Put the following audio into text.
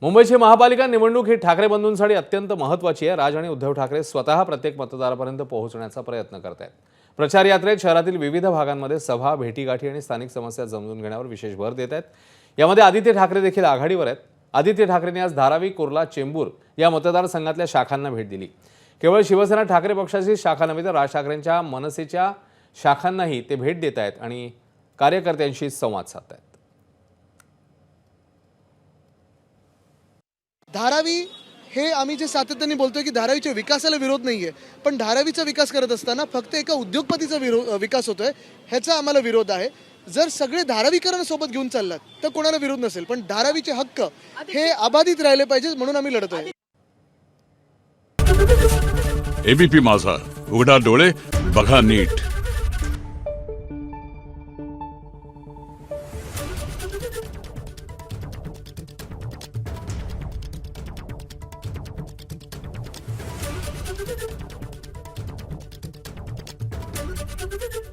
मुंबईची महापालिका निवडणूक ही ठाकरे बंधूंसाठी अत्यंत महत्त्वाची आहे। राज आणि उद्धव ठाकरे स्वतः प्रत्येक मतदारापर्यंत पोहोचण्याचा प्रयत्न करत आहेत। प्रचार यात्रेत शहरातील विविध भागांमध्ये सभा, भेटीगाठी आणि स्थानिक समस्या समजून घेण्यावर विशेष भर देत आहेत। यामध्ये आदित्य ठाकरे देखील आघाडीवर आहेत। आदित्य ठाकरेंनी आज धारावी, कुर्ला, चेंबूर या मतदारसंघातल्या शाखांना भेट दिली। केवळ शिवसेना ठाकरे पक्षाची शाखा नव्हे तर राज ठाकरेंच्या मनसेच्या शाखांनाही ते भेट देत आहेत आणि कार्यकर्त्यांशी संवाद साधत आहेत। धारावी हे आम्ही जे सातत्याने बोलतोय की धारावीच्या विकासाला विरोध नाहीये, पण धारावीचा विकास करत असताना फक्त एका उद्योगपतीचा विकास होतोय ह्याचा आम्हाला विरोध आहे। जर सगळे धारावीकरण सोबत घेऊन चाललात तर कोणाला विरोध नसेल, पण धारावीचे हक्क हे अबाधित राहिले पाहिजे म्हणून आम्ही लढतोय। एबीपी माझा, उघडा डोळे बघा नीट। Thank you.